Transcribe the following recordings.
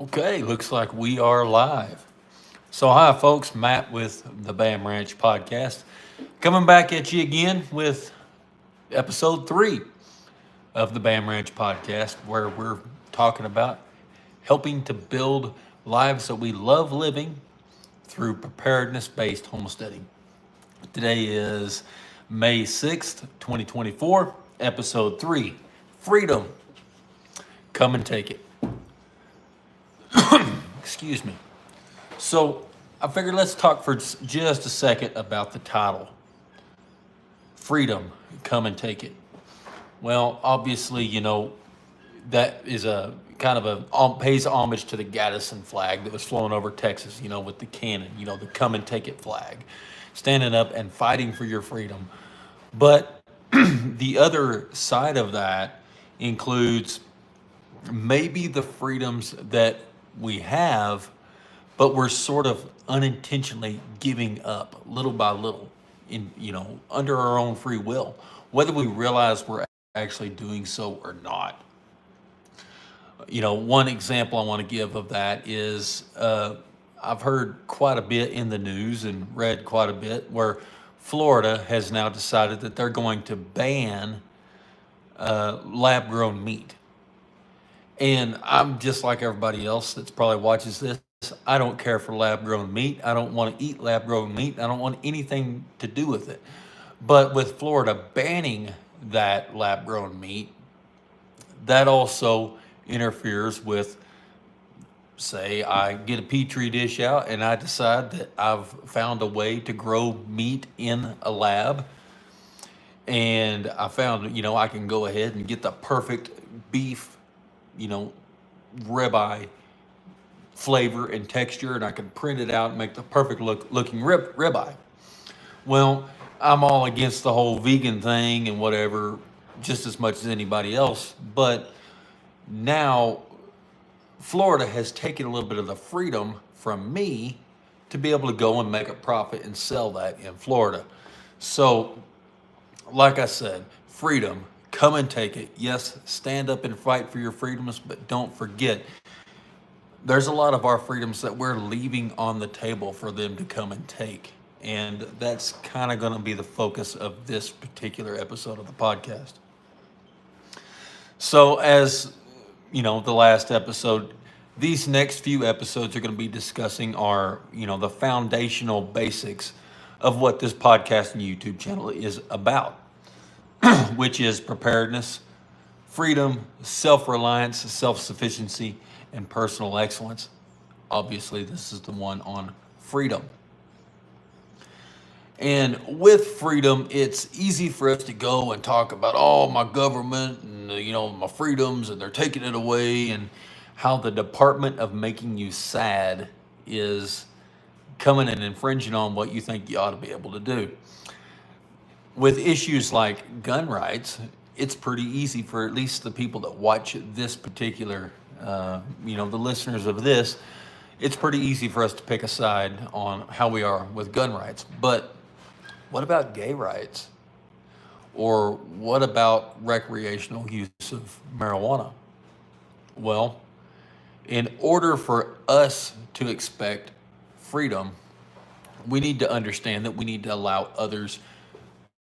Okay, looks like we are live. So, hi, folks. Matt with the BAAM Ranch Podcast. Coming back at you again with episode 3 of the BAAM Ranch Podcast, where we're talking about helping to build lives that we love living through preparedness based homesteading. Today is May 6th, 2024, episode 3 Freedom. Come and take it. Excuse me. So I figured let's talk for just a second about the title. Freedom, come and take it. Well, obviously, that is a kind of pays homage to the Gadsden flag that was flown over Texas, with the cannon, the come and take it flag, standing up and fighting for your freedom. But the other side of that includes maybe the freedoms that we have, but we're sort of unintentionally giving up little by little under our own free will, whether we realize we're actually doing so or not. One example I want to give of that is I've heard quite a bit in the news and read quite a bit where Florida has now decided that they're going to ban lab-grown meat. And I'm just like everybody else that's probably watches this. I don't care for lab-grown meat. I don't want to eat lab-grown meat. I don't want anything to do with it. But with Florida banning that lab-grown meat, that also interferes with, say, I get a petri dish out and I decide that I've found a way to grow meat in a lab. And I found, I can go ahead and get the perfect beef, ribeye flavor and texture, and I can print it out and make the perfect looking ribeye. Well, I'm all against the whole vegan thing and whatever, just as much as anybody else. But now Florida has taken a little bit of the freedom from me to be able to go and make a profit and sell that in Florida. So, like I said, freedom, come and take it. Yes, stand up and fight for your freedoms, but don't forget, there's a lot of our freedoms that we're leaving on the table for them to come and take. And that's kind of going to be the focus of this particular episode of the podcast. So as, the last episode, these next few episodes are going to be discussing the foundational basics of what this podcast and YouTube channel is about, which is preparedness, freedom, self-reliance, self-sufficiency, and personal excellence. Obviously, this is the one on freedom. And with freedom, it's easy for us to go and talk about, my government and, my freedoms, and they're taking it away, and how the Department of Making You Sad is coming and infringing on what you think you ought to be able to do. With issues like gun rights, it's pretty easy for at least the people that watch this particular, the listeners of this, it's pretty easy for us to pick a side on how we are with gun rights. But what about gay rights? Or what about recreational use of marijuana? Well, in order for us to expect freedom, we need to understand that we need to allow others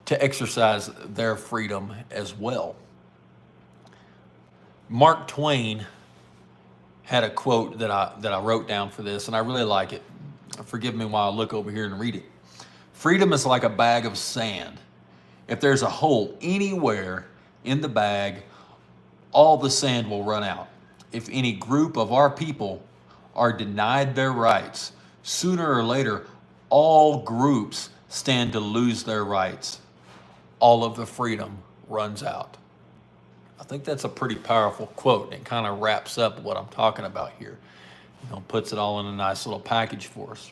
to exercise their freedom as well. Mark Twain had a quote that I wrote down for this, and I really like it. Forgive me while I look over here and read it. Freedom is like a bag of sand. If there's a hole anywhere in the bag, all the sand will run out. If any group of our people are denied their rights, sooner or later, all groups stand to lose their rights. All of the freedom runs out. I think that's a pretty powerful quote, and it kind of wraps up what I'm talking about here. Puts it all in a nice little package for us.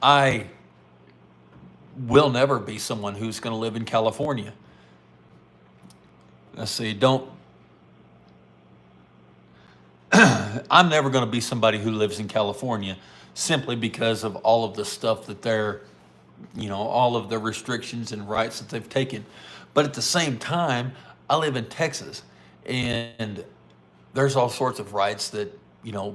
I will never be someone who's going to live in California. Let's see, I'm never going to be somebody who lives in California simply because of all of the stuff that they're, all of the restrictions and rights that they've taken. But at the same time, I live in Texas, and there's all sorts of rights that,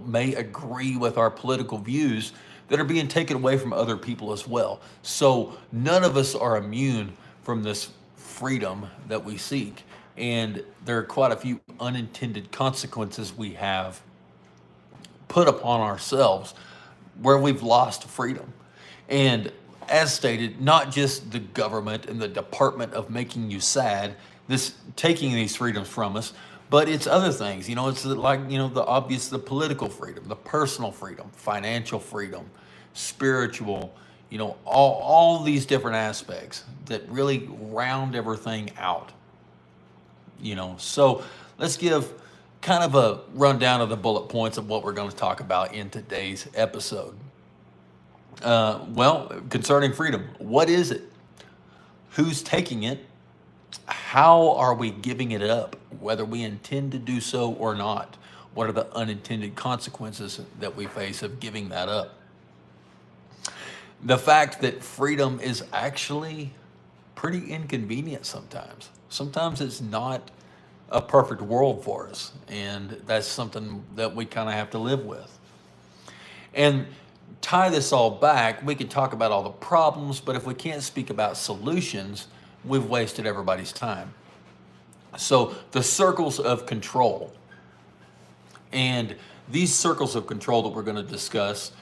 may agree with our political views that are being taken away from other people as well. So none of us are immune from this freedom that we seek. And there are quite a few unintended consequences we have put upon ourselves where we've lost freedom. And as stated, not just the government and the department of making you sad, this taking these freedoms from us, but it's other things. It's like, the obvious, the political freedom, the personal freedom, financial freedom, spiritual, all these different aspects that really round everything out. So let's give kind of a rundown of the bullet points of what we're going to talk about in today's episode. Well, concerning freedom, what is it? Who's taking it? How are we giving it up, whether we intend to do so or not? What are the unintended consequences that we face of giving that up? The fact that freedom is actually pretty inconvenient sometimes. Sometimes it's not a perfect world for us, and that's something that we kind of have to live with. And tie this all back, we can talk about all the problems, but if we can't speak about solutions, we've wasted everybody's time. So the circles of control. And these circles of control that we're going to discuss,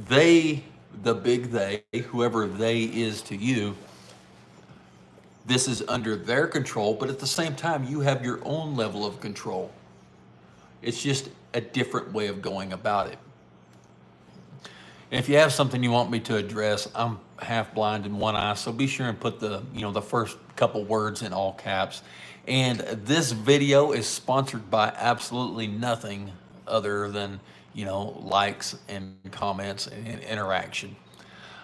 the big they, whoever they is to you, this is under their control, but at the same time, you have your own level of control. It's just a different way of going about it. And if you have something you want me to address, I'm half blind in one eye, so be sure and put the first couple words in all caps. And this video is sponsored by absolutely nothing other than, likes and comments and interaction.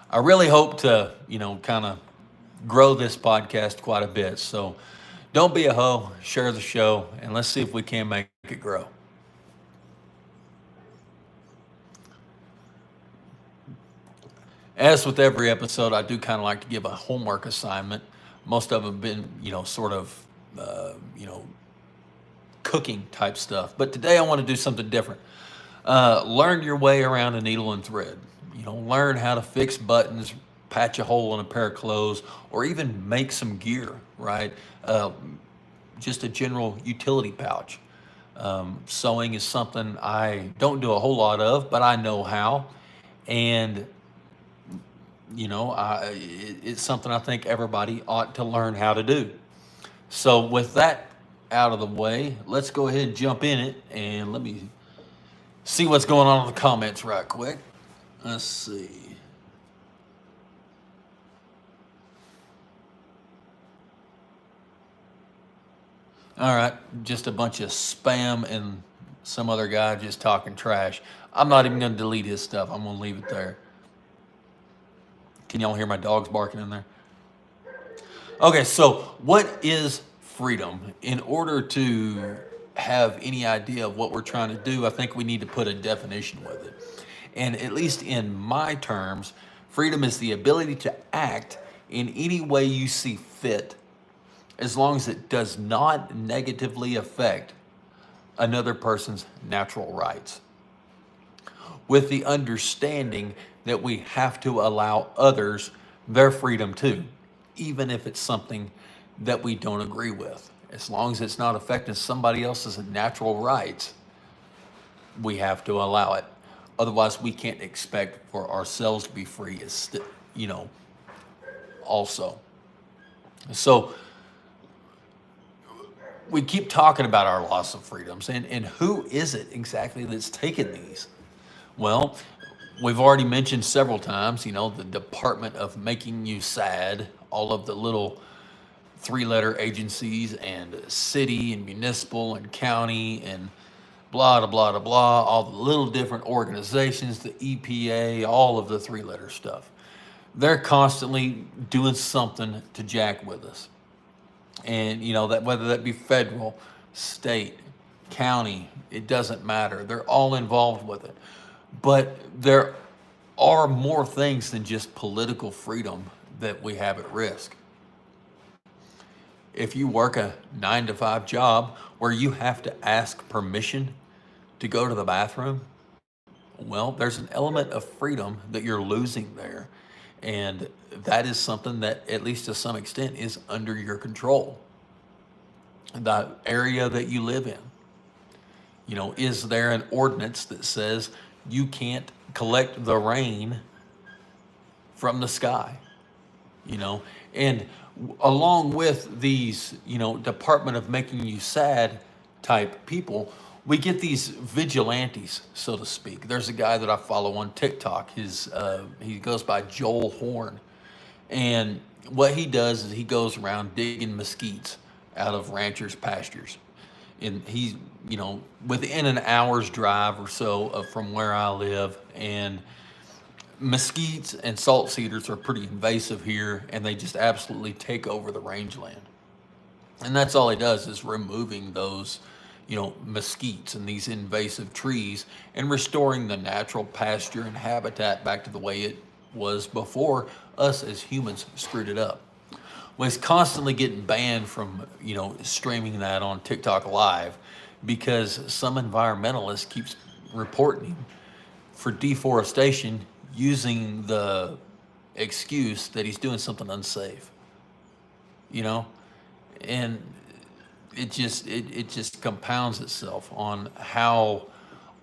I really hope to, kind of grow this podcast quite a bit. So don't be a hoe, share the show, and let's see if we can make it grow. As with every episode, I do kind of like to give a homework assignment. Most of them have been, sort of, cooking type stuff. But today I want to do something different. Learn your way around a needle and thread. Learn how to fix buttons, patch a hole in a pair of clothes, or even make some gear, right? Just a general utility pouch. Sewing is something I don't do a whole lot of, but I know how. And it's something I think everybody ought to learn how to do. So with that out of the way, let's go ahead and jump in it, and let me see what's going on in the comments right quick. Let's see. All right, just a bunch of spam and some other guy just talking trash. I'm not even going to delete his stuff. I'm going to leave it there. Can y'all hear my dogs barking in there? Okay, so what is freedom? In order to have any idea of what we're trying to do, I think we need to put a definition with it. And at least in my terms, freedom is the ability to act in any way you see fit, as long as it does not negatively affect another person's natural rights, with the understanding that we have to allow others their freedom too, even if it's something that we don't agree with. As long as it's not affecting somebody else's natural rights, we have to allow it. Otherwise, we can't expect for ourselves to be free, also. So we keep talking about our loss of freedoms, and who is it exactly that's taken these? Well, we've already mentioned several times, the Department of Making You Sad, all of the little three-letter agencies, and city and municipal and county and blah, blah, blah, blah, all the little different organizations, the EPA, all of the three-letter stuff. They're constantly doing something to jack with us. And, that whether that be federal, state, county, it doesn't matter. They're all involved with it. But there are more things than just political freedom that we have at risk. If you work a 9 to 5 job where you have to ask permission to go to the bathroom, well, there's an element of freedom that you're losing there. And that is something that, at least to some extent, is under your control. The area that you live in. Is there an ordinance that says you can't collect the rain from the sky? And along with these, Department of Making You Sad type people, we get these vigilantes, so to speak. There's a guy that I follow on TikTok. He goes by Joel Horn. And what he does is he goes around digging mesquites out of ranchers' pastures. And he's, within an hour's drive or so from where I live. And mesquites and salt cedars are pretty invasive here, and they just absolutely take over the rangeland. And that's all he does, is removing those, mesquites and these invasive trees and restoring the natural pasture and habitat back to the way it was before us as humans screwed it up. Well, he's constantly getting banned from, streaming that on TikTok Live because some environmentalist keeps reporting him for deforestation using the excuse that he's doing something unsafe. And it just compounds itself on how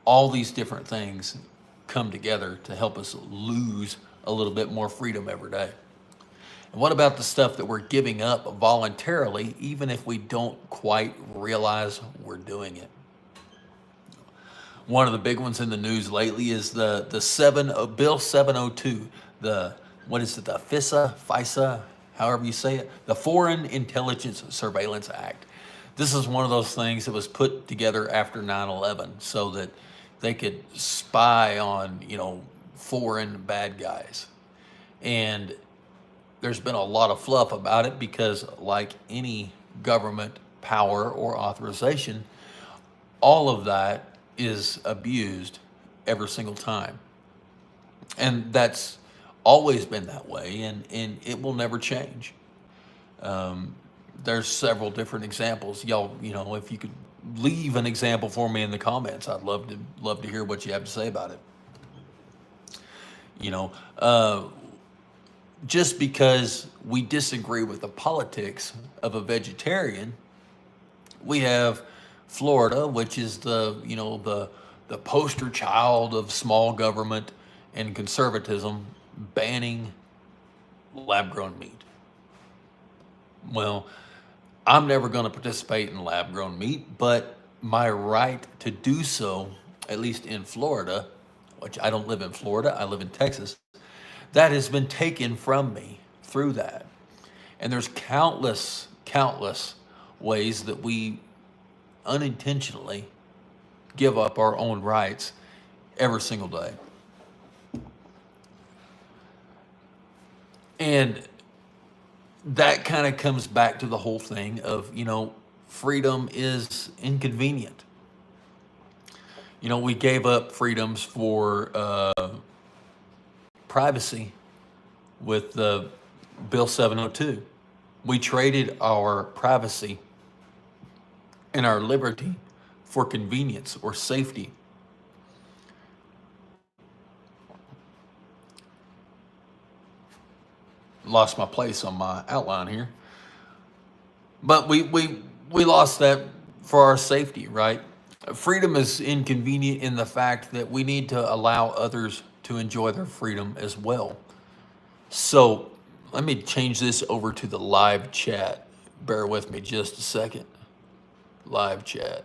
all these different things come together to help us lose a little bit more freedom every day. And what about the stuff that we're giving up voluntarily, even if we don't quite realize we're doing it? One of the big ones in the news lately is the Bill 702, the FISA, however you say it, the Foreign Intelligence Surveillance Act. This is one of those things that was put together after 9/11 so that they could spy on, foreign bad guys. And there's been a lot of fluff about it because, like any government power or authorization, all of that is abused every single time. And that's always been that way, and it will never change. There's several different examples. Y'all, if you could leave an example for me in the comments, I'd love to hear what you have to say about it. Just because we disagree with the politics of a vegetarian, we have Florida, which is the poster child of small government and conservatism, banning lab-grown meat. Well, I'm never going to participate in lab-grown meat, but my right to do so, at least in Florida, which I don't live in Florida, I live in Texas, that has been taken from me through that. And there's countless ways that we unintentionally give up our own rights every single day. And that kind of comes back to the whole thing of, freedom is inconvenient. We gave up freedoms for privacy with the Bill 702. We traded our privacy and our liberty for convenience or safety. Lost my place on my outline here. But we lost that for our safety, right? Freedom is inconvenient in the fact that we need to allow others to enjoy their freedom as well. So let me change this over to the live chat. Bear with me just a second. Live chat.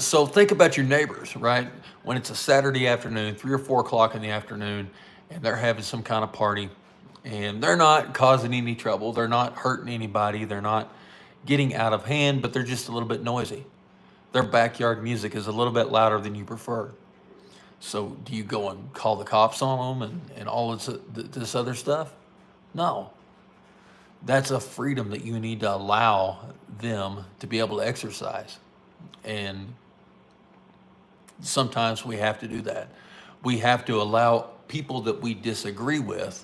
So think about your neighbors, right? When it's a Saturday afternoon, 3 or 4 o'clock in the afternoon, and they're having some kind of party, and they're not causing any trouble, they're not hurting anybody, they're not getting out of hand, but they're just a little bit noisy. Their backyard music is a little bit louder than you prefer. So do you go and call the cops on them and all this other stuff? No. That's a freedom that you need to allow them to be able to exercise. And sometimes we have to do that. We have to allow people that we disagree with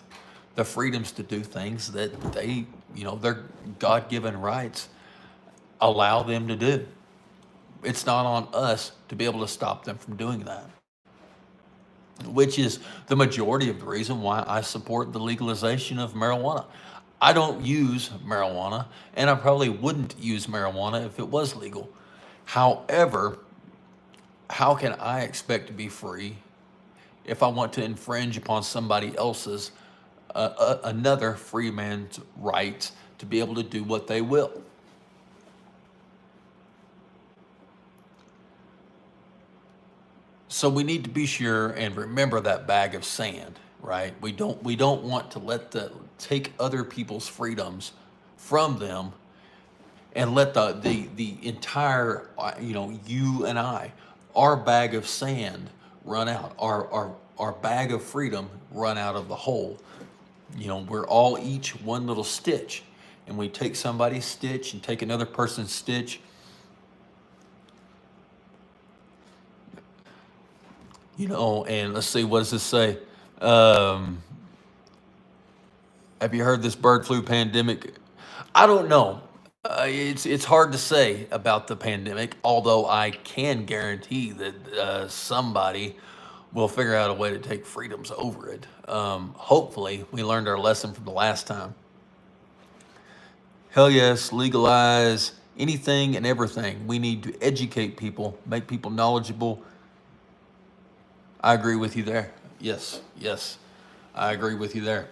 the freedoms to do things that they, their God-given rights allow them to do. It's not on us to be able to stop them from doing that, which is the majority of the reason why I support the legalization of marijuana. I don't use marijuana, and I probably wouldn't use marijuana if it was legal. However, how can I expect to be free if I want to infringe upon somebody else's, another free man's rights to be able to do what they will? So we need to be sure and remember that bag of sand, right? We don't want to take other people's freedoms from them and let the entire, you and I, our bag of sand run out, our bag of freedom run out of the hole. We're all each one little stitch, and we take somebody's stitch and take another person's stitch. And let's see, what does this say? Have you heard this bird flu pandemic? I don't know. It's hard to say about the pandemic, although I can guarantee that somebody will figure out a way to take freedoms over it. Hopefully, we learned our lesson from the last time. Hell yes, legalize anything and everything. We need to educate people, make people knowledgeable. I agree with you there. Yes, I agree with you there.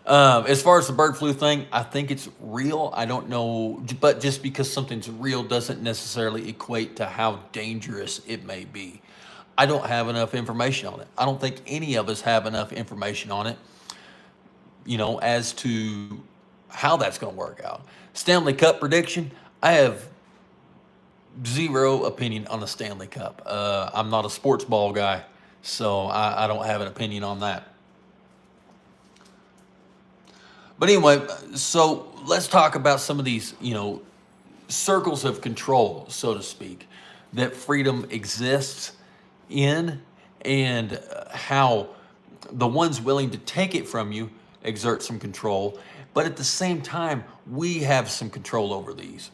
As far as the bird flu thing, I think it's real. I don't know, but just because something's real doesn't necessarily equate to how dangerous it may be. I don't have enough information on it. I don't think any of us have enough information on it, as to how that's going to work out. Stanley Cup prediction, I have zero opinion on the Stanley Cup. I'm not a sports ball guy, so I don't have an opinion on that. But anyway, so let's talk about some of these, circles of control, so to speak, that freedom exists in, and how the ones willing to take it from you exert some control. But at the same time, we have some control over these.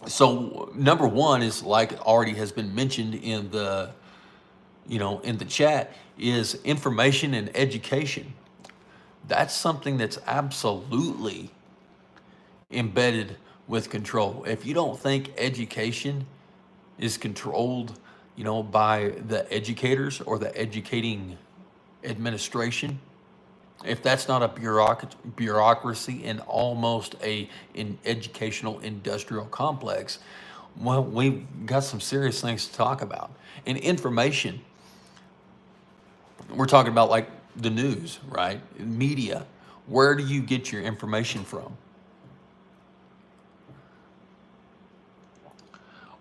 So number one is, like already has been mentioned in the, in the chat, is information and education. That's something that's absolutely embedded with control. If you don't think education is controlled, by the educators or the educating administration, if that's not a bureaucracy and almost an educational industrial complex, well, we've got some serious things to talk about. And information, we're talking about like the news, right? Media. Where do you get your information from?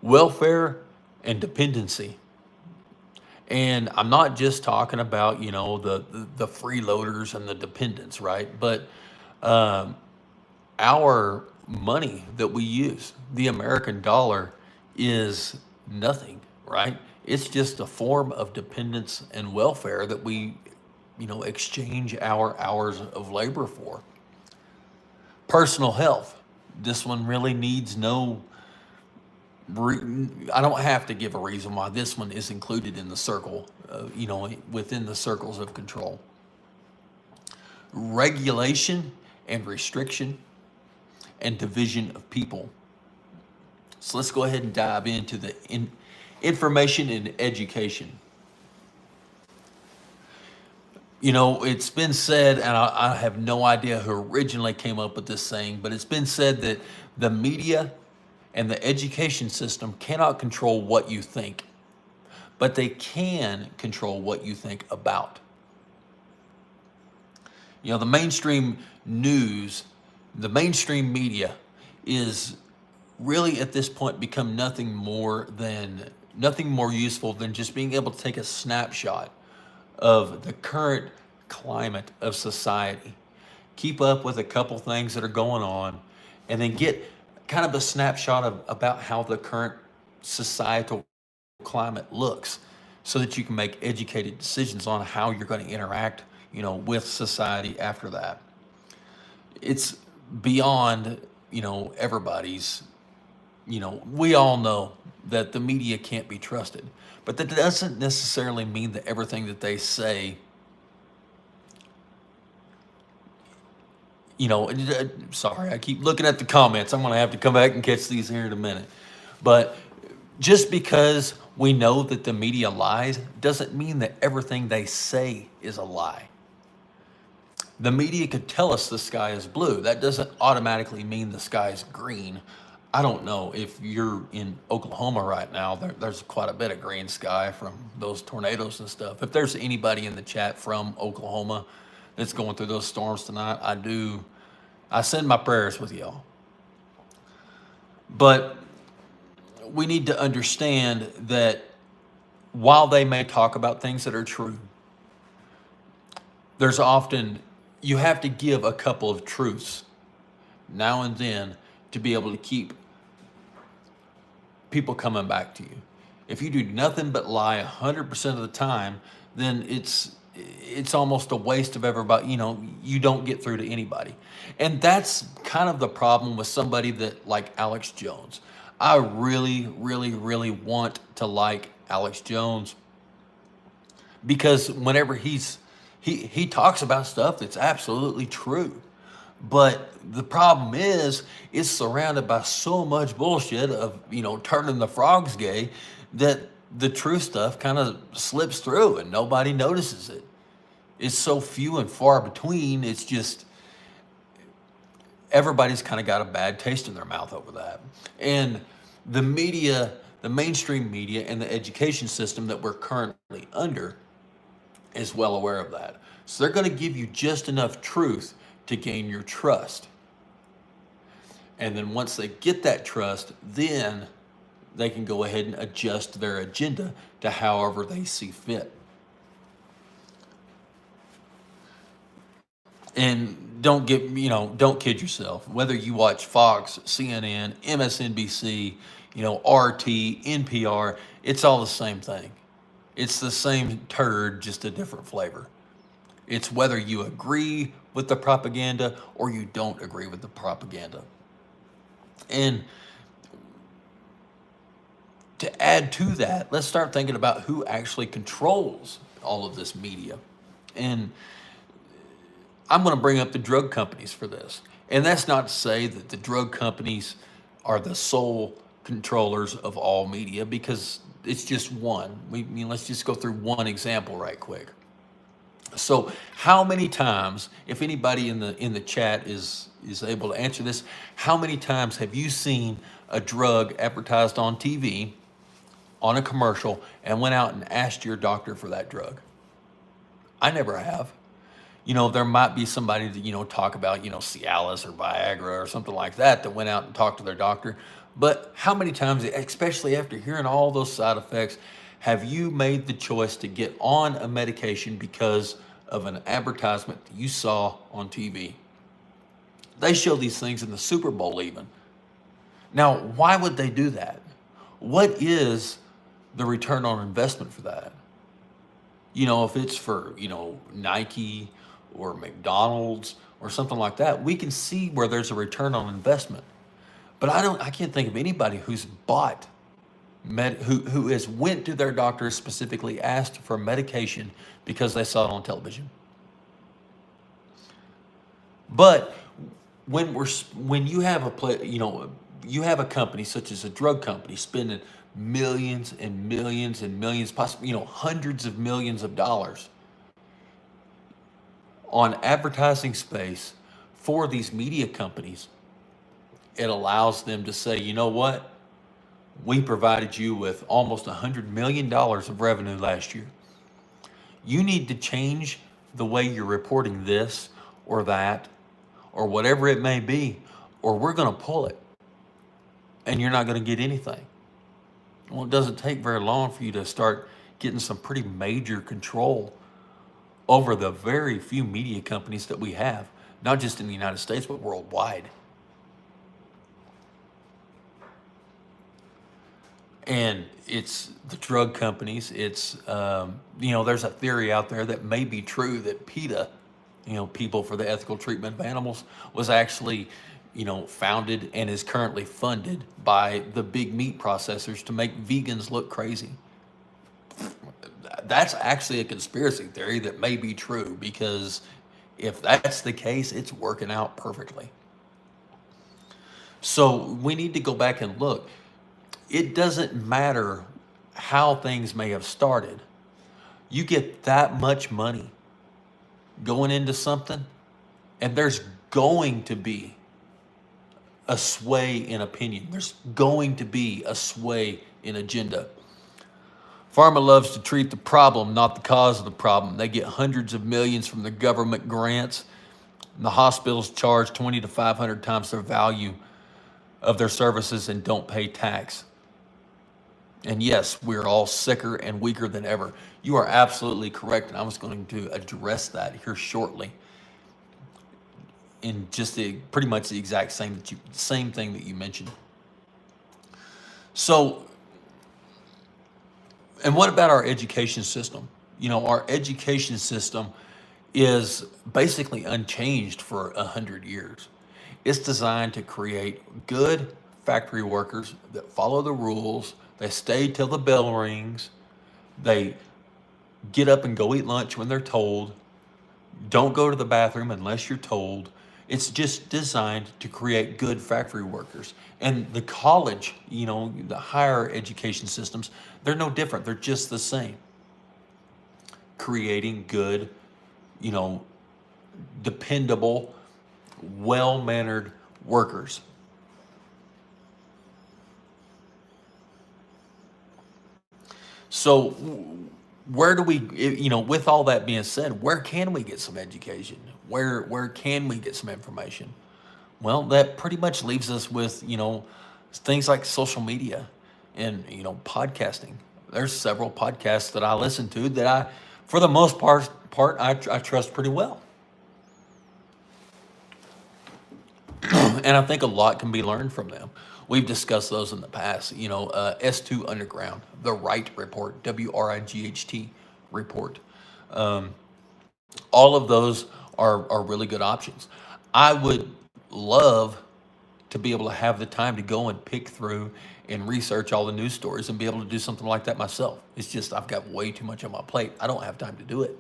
Welfare and dependency. And I'm not just talking about, the freeloaders and the dependents, right? But our money that we use, the American dollar, is nothing, right? It's just a form of dependence and welfare that we, exchange our hours of labor for. Personal health. This one really needs no, I don't have to give a reason why this one is included in the circle, within the circles of control. Regulation and restriction and division of people. So let's go ahead and dive into the information and education. It's been said, and I have no idea who originally came up with this saying, but it's been said that the media and the education system cannot control what you think, but they can control what you think about. The mainstream news, the mainstream media is really at this point become nothing more useful than just being able to take a snapshot of the current climate of society, keep up with a couple things that are going on, and then get kind of a snapshot about how the current societal climate looks, so that you can make educated decisions on how you're going to interact, with society after that. It's beyond, everybody's, we all know that the media can't be trusted, but that doesn't necessarily mean that everything that they say, sorry, I keep looking at the comments. I'm going to have to come back and catch these here in a minute. But just because we know that the media lies doesn't mean that everything they say is a lie. The media could tell us the sky is blue. That doesn't automatically mean the sky is green. I don't know if you're in Oklahoma right now. There's quite a bit of green sky from those tornadoes and stuff. If there's anybody in the chat from Oklahoma that's going through those storms tonight, I send my prayers with y'all. But we need to understand that while they may talk about things that are true, there's often, you have to give a couple of truths now and then to be able to keep people coming back to you. If you do nothing but lie 100% of the time, then it's almost a waste of everybody. You don't get through to anybody. And that's kind of the problem with somebody that like Alex Jones. I really, really, really want to like Alex Jones because whenever he talks about stuff that's absolutely true. But the problem is, it's surrounded by so much bullshit of, turning the frogs gay that the true stuff kind of slips through and nobody notices it. It's so few and far between. It's just, everybody's kind of got a bad taste in their mouth over that. And the media, the mainstream media and the education system that we're currently under is well aware of that. So they're going to give you just enough truth to gain your trust. And then once they get that trust, then they can go ahead and adjust their agenda to however they see fit. And don't kid yourself. Whether you watch Fox, CNN, MSNBC, RT, NPR, it's all the same thing. It's the same turd, just a different flavor. It's whether you agree with the propaganda or you don't agree with the propaganda. And to add to that, let's start thinking about who actually controls all of this media. And I'm going to bring up the drug companies for this. And that's not to say that the drug companies are the sole controllers of all media, because it's just one. Let's just go through one example right quick. So how many times, if anybody in the chat is able to answer this, how many times have you seen a drug advertised on TV, on a commercial, and went out and asked your doctor for that drug? I never have. There might be somebody that, talk about, Cialis or Viagra or something like that went out and talked to their doctor. But how many times, especially after hearing all those side effects, have you made the choice to get on a medication because of an advertisement that you saw on TV? They show these things in the Super Bowl even. Now, why would they do that? What is the return on investment for that? If it's for, Nike or McDonald's or something like that, we can see where there's a return on investment. But I can't think of anybody who's bought who has went to their doctor, specifically asked for medication because they saw it on television. But when you have you have a company such as a drug company spending millions and millions and millions, possibly hundreds of millions of dollars on advertising space for these media companies, it allows them to say, you know what? We provided you with almost $100 million of revenue last year. You need to change the way you're reporting this or that or whatever it may be, or we're going to pull it and you're not going to get anything. Well, it doesn't take very long for you to start getting some pretty major control over the very few media companies that we have, not just in the United States, but worldwide. And it's the drug companies. It's, there's a theory out there that may be true that PETA, People for the Ethical Treatment of Animals, was actually, founded and is currently funded by the big meat processors to make vegans look crazy. That's actually a conspiracy theory that may be true, because if that's the case, it's working out perfectly. So we need to go back and look. It doesn't matter how things may have started. You get that much money going into something, and there's going to be a sway in opinion. There's going to be a sway in agenda. Pharma loves to treat the problem, not the cause of the problem. They get hundreds of millions from the government grants, and the hospitals charge 20 to 500 times their value of their services and don't pay tax. And yes, we're all sicker and weaker than ever. You are absolutely correct, and I was going to address that here shortly. In just pretty much the exact same thing that you mentioned. So, and what about our education system? Our education system is basically unchanged for 100 years. It's designed to create good factory workers that follow the rules. They stay till the bell rings. They get up and go eat lunch when they're told. Don't go to the bathroom unless you're told. It's just designed to create good factory workers. And the college, the higher education systems, they're no different. They're just the same. Creating good, dependable, well-mannered workers. So where do we, with all that being said, where can we get some education? Where can we get some information? Well, that pretty much leaves us with, things like social media and, podcasting. There's several podcasts that I listen to that I, for the most part, I trust pretty well. And I think a lot can be learned from them. We've discussed those in the past. S2 Underground, The Right Report, WRIGHT report. All of those are really good options. I would love to be able to have the time to go and pick through and research all the news stories and be able to do something like that myself. It's just I've got way too much on my plate. I don't have time to do it.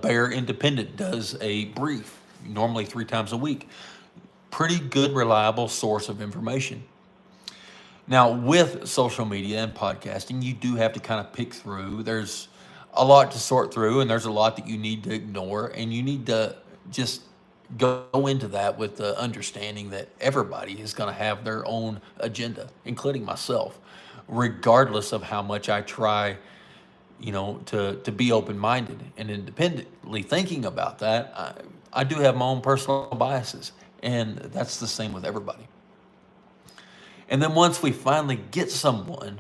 Bear Independent does a brief, normally 3 times a week. Pretty good, reliable source of information. Now, with social media and podcasting, you do have to kind of pick through. There's a lot to sort through, and there's a lot that you need to ignore, and you need to just go into that with the understanding that everybody is going to have their own agenda, including myself, regardless of how much I try, to be open-minded and independently thinking about that. I do have my own personal biases, and that's the same with everybody. And then once we finally get someone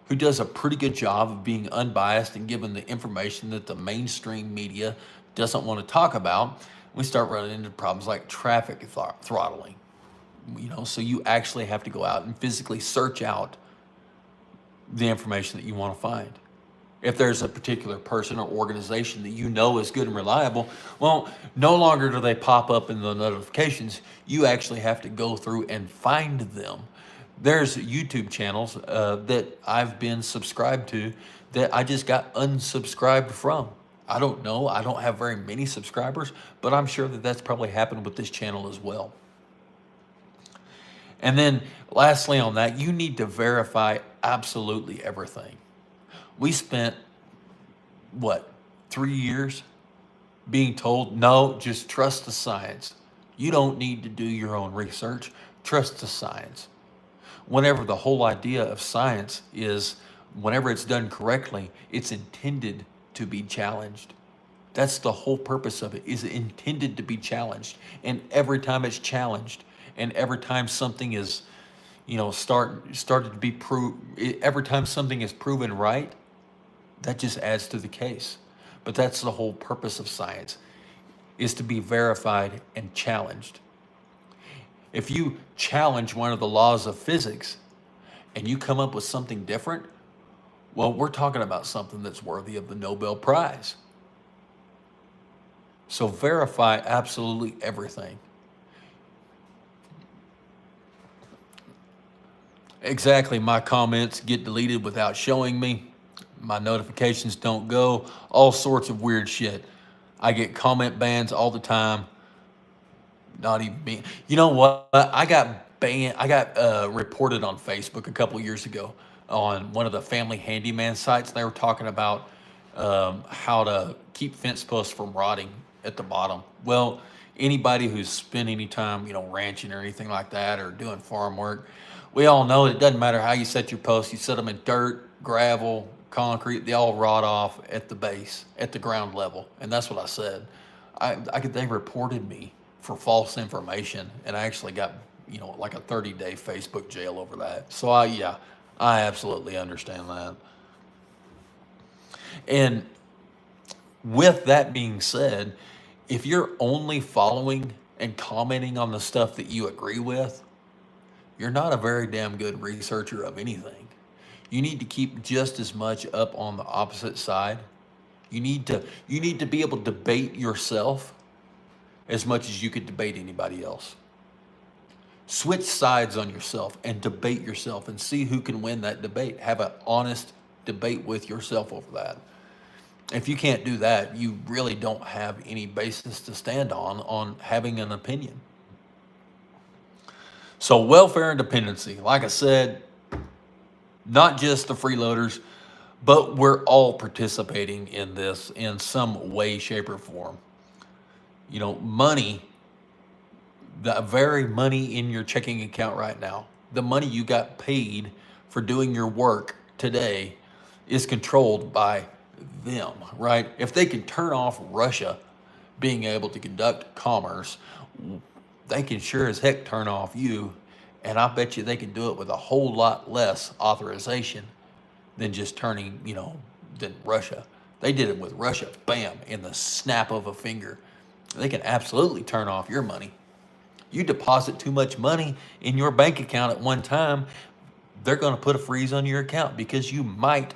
who does a pretty good job of being unbiased and giving the information that the mainstream media doesn't want to talk about, we start running into problems like traffic throttling. So you actually have to go out and physically search out the information that you want to find. If there's a particular person or organization that is good and reliable, well, no longer do they pop up in the notifications. You actually have to go through and find them. There's YouTube channels that I've been subscribed to that I just got unsubscribed from. I don't know. I don't have very many subscribers, but I'm sure that that's probably happened with this channel as well. And then lastly on that, you need to verify absolutely everything. We spent, 3 years being told, no, just trust the science. You don't need to do your own research. Trust the science. Whenever the whole idea of science is, whenever it's done correctly, it's intended to be challenged. That's the whole purpose of it, is intended to be challenged. And every time it's challenged, and every time something is, started to be every time something is proven right, that just adds to the case. But that's the whole purpose of science, is to be verified and challenged. If you challenge one of the laws of physics, and you come up with something different, well, we're talking about something that's worthy of the Nobel Prize. So verify absolutely everything. Exactly, my comments get deleted without showing me. My notifications don't go. All sorts of weird shit. I get comment bans all the time. Not even being. You know what? I got banned. I got reported on Facebook a couple of years ago on one of the family handyman sites. They were talking about how to keep fence posts from rotting at the bottom. Well, anybody who's spent any time, ranching or anything like that, or doing farm work, we all know it doesn't matter how you set your posts. You set them in dirt, gravel, concrete. They all rot off at the base, at the ground level, and that's what I said. They reported me for false information, and I actually got like a 30-day Facebook jail over that. So I absolutely understand that. And with that being said, if you're only following and commenting on the stuff that you agree with, you're not a very damn good researcher of anything. You need to keep just as much up on the opposite side. You need to be able to debate yourself as much as you could debate anybody else. Switch sides on yourself and debate yourself and see who can win that debate. Have an honest debate with yourself over that. If you can't do that, you really don't have any basis to stand on having an opinion. So welfare and dependency, like I said, not just the freeloaders, but we're all participating in this in some way, shape, or form. Money, the very money in your checking account right now, the money you got paid for doing your work today is controlled by them, right? If they can turn off Russia being able to conduct commerce, they can sure as heck turn off you. And I bet you they can do it with a whole lot less authorization than just than Russia. They did it with Russia, bam, in the snap of a finger. They can absolutely turn off your money. You deposit too much money in your bank account at one time, they're going to put a freeze on your account because you might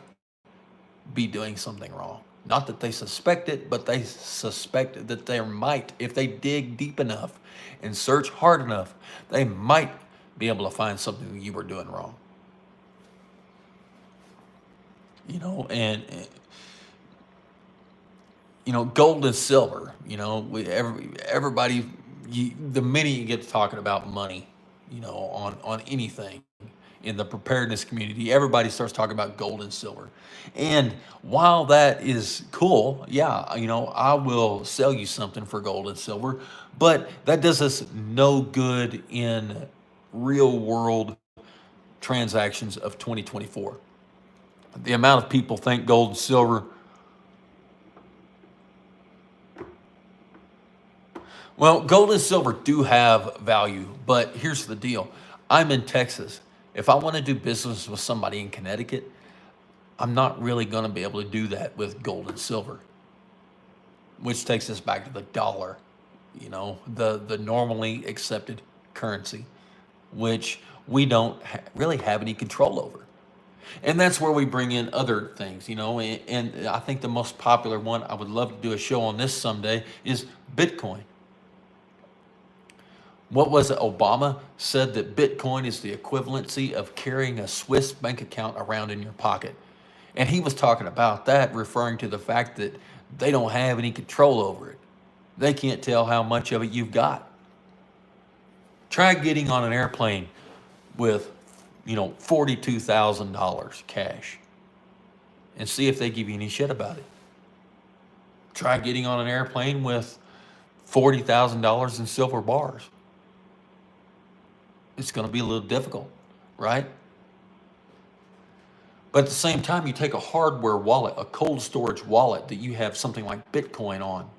be doing something wrong. Not that they suspect it, but they suspect that they might, if they dig deep enough and search hard enough, they might be able to find something you were doing wrong. And gold and silver. Everybody. The minute you get to talking about money, on anything in the preparedness community, everybody starts talking about gold and silver. And while that is cool, I will sell you something for gold and silver, but that does us no good in real world transactions of 2024. The amount of people think gold and silver. Well, gold and silver do have value, but here's the deal. I'm in Texas. If I want to do business with somebody in Connecticut, I'm not really going to be able to do that with gold and silver, which takes us back to the dollar, the normally accepted currency, which we don't really have any control over. And that's where we bring in other things, and I think the most popular one, I would love to do a show on this someday, is Bitcoin. What was it? Obama said that Bitcoin is the equivalency of carrying a Swiss bank account around in your pocket. And he was talking about that, referring to the fact that they don't have any control over it. They can't tell how much of it you've got. Try getting on an airplane with, $42,000 cash and see if they give you any shit about it. Try getting on an airplane with $40,000 in silver bars. It's going to be a little difficult, right? But at the same time, you take a hardware wallet, a cold storage wallet that you have something like Bitcoin on,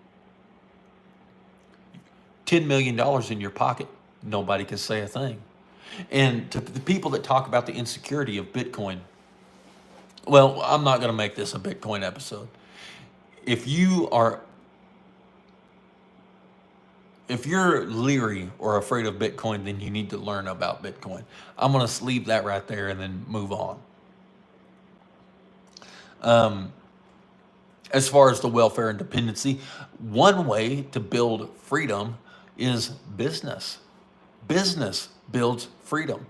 $10 million in your pocket, nobody can say a thing. And to the people that talk about the insecurity of Bitcoin, well, I'm not going to make this a Bitcoin episode. If you are if you're leery or afraid of Bitcoin, then you need to learn about Bitcoin. I'm going to leave that right there and then move on. As far as the welfare and dependency, one way to build freedom is business. Business builds freedom.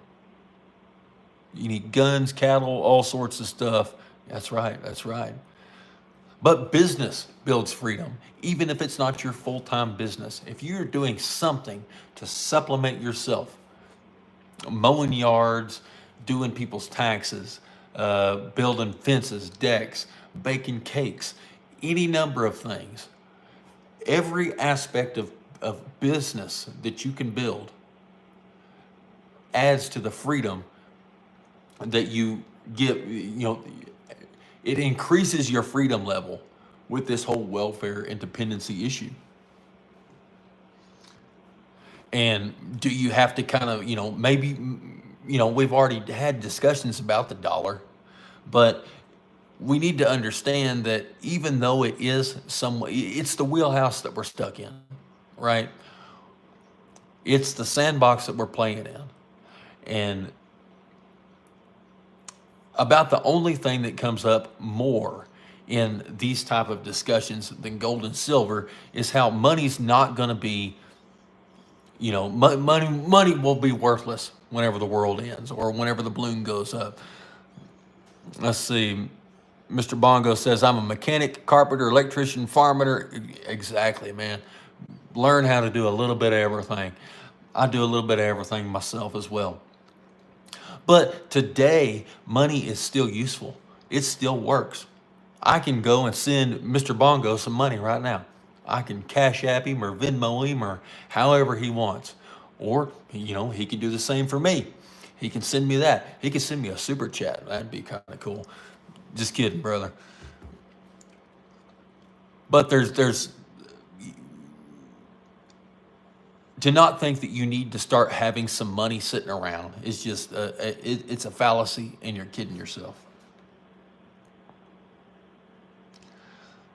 You need guns, cattle, all sorts of stuff. That's right, that's right. But business builds freedom, even if it's not your full-time business. If you're doing something to supplement yourself, mowing yards, doing people's taxes, building fences, decks, baking cakes, any number of things, every aspect of business that you can build adds to the freedom that you get. It increases your freedom level with this whole welfare and dependency issue. And do you have to kind of, maybe, we've already had discussions about the dollar, but we need to understand that even though it is it's the wheelhouse that we're stuck in, right? It's the sandbox that we're playing in. And about the only thing that comes up more in these type of discussions than gold and silver is how money's not going to be, money will be worthless whenever the world ends or whenever the balloon goes up. Let's see. Mr. Bongo says, I'm a mechanic, carpenter, electrician, farmer. Exactly, man. Learn how to do a little bit of everything. I do a little bit of everything myself as well. But today, money is still useful. It still works. I can go and send Mr. Bongo some money right now. I can Cash App him or Venmo him or however he wants. Or, he can do the same for me. He can send me that. He can send me a super chat. That'd be kind of cool. Just kidding, brother. But there's to not think that you need to start having some money sitting around is just it's a fallacy, and you're kidding yourself.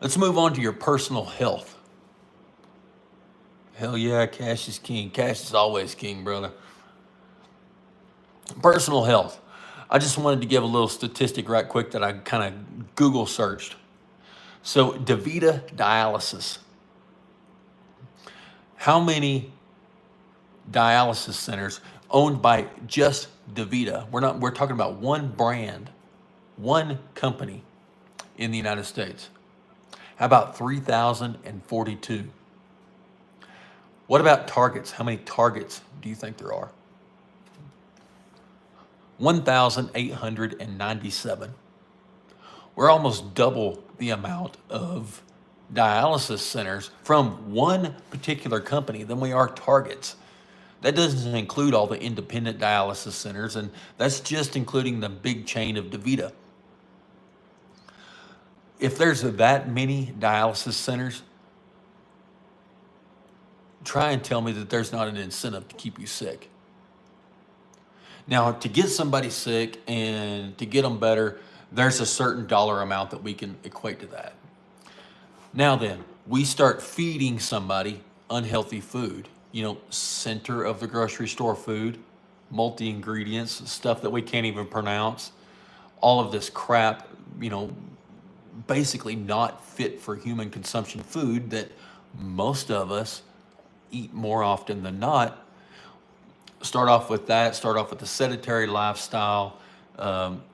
Let's move on to your personal health. Hell yeah, cash is king. Cash is always king, brother. Personal health. I just wanted to give a little statistic right quick that I kind of Google searched. So DaVita dialysis. How many dialysis centers owned by just DaVita? We're talking about one brand, one company in the United States. How about 3,042? What about Targets? How many Targets do you think there are? 1,897. We're almost double the amount of dialysis centers from one particular company than we are Targets. That doesn't include all the independent dialysis centers, and that's just including the big chain of DaVita. If there's that many dialysis centers, try and tell me that there's not an incentive to keep you sick. Now, to get somebody sick and to get them better, there's a certain dollar amount that we can equate to that. Now then, we start feeding somebody unhealthy food, center of the grocery store food, multi-ingredients, stuff that we can't even pronounce, all of this crap, basically not fit for human consumption food that most of us eat more often than not. Start off with that, start off with the sedentary lifestyle,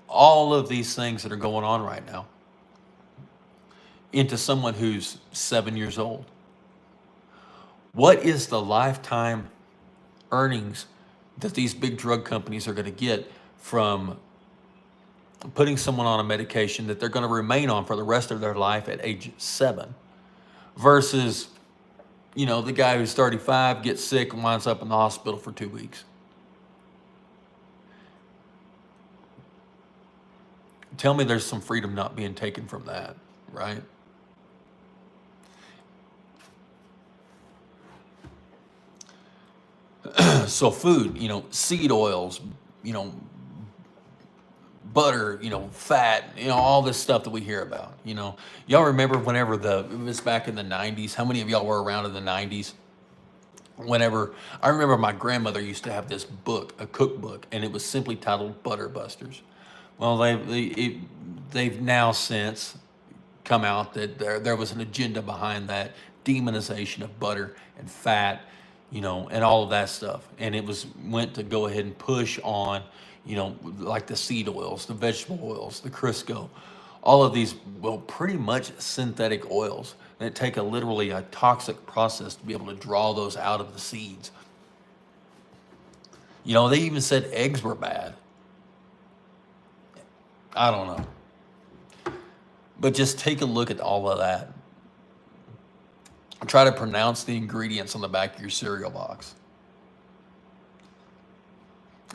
all of these things that are going on right now, into someone who's 7 years old. What is the lifetime earnings that these big drug companies are going to get from putting someone on a medication that they're going to remain on for the rest of their life at age 7 versus the guy who's 35 gets sick and winds up in the hospital for 2 weeks? Tell me there's some freedom not being taken from that, right? So food, seed oils, butter, fat, all this stuff that we hear about, Y'all remember whenever it was back in the 90s, how many of y'all were around in the 90s? Whenever I remember my grandmother used to have this book, a cookbook, and it was simply titled Butter Busters. Well, they've now since come out that there was an agenda behind that demonization of butter and fat, and all of that stuff. And it was went to go ahead and push on, like the seed oils, the vegetable oils, the Crisco, all of these, well, pretty much synthetic oils that take literally a toxic process to be able to draw those out of the seeds. They even said eggs were bad. I don't know. But just take a look at all of that. Try to pronounce the ingredients on the back of your cereal box.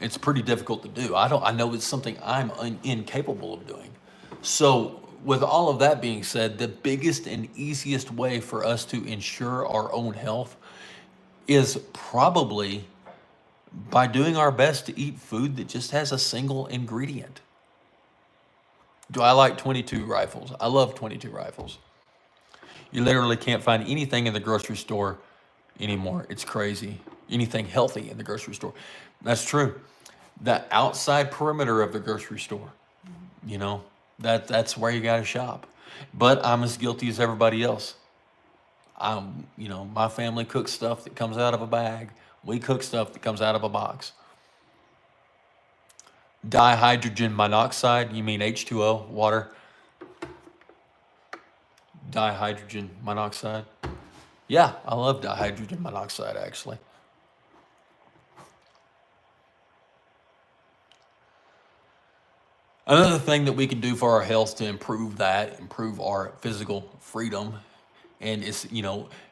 It's pretty difficult to do. I know it's something I'm incapable of doing. So, with all of that being said, the biggest and easiest way for us to ensure our own health is probably by doing our best to eat food that just has a single ingredient. Do I like 22 rifles? I love 22 rifles. You literally can't find anything in the grocery store anymore. It's crazy. Anything healthy in the grocery store. That's true. The outside perimeter of the grocery store, that's where you got to shop. But I'm as guilty as everybody else. My family cooks stuff that comes out of a bag. We cook stuff that comes out of a box. Dihydrogen monoxide, you mean H2O, water? Dihydrogen monoxide. Yeah, I love dihydrogen monoxide actually. Another thing that we can do for our health to improve our physical freedom, and is,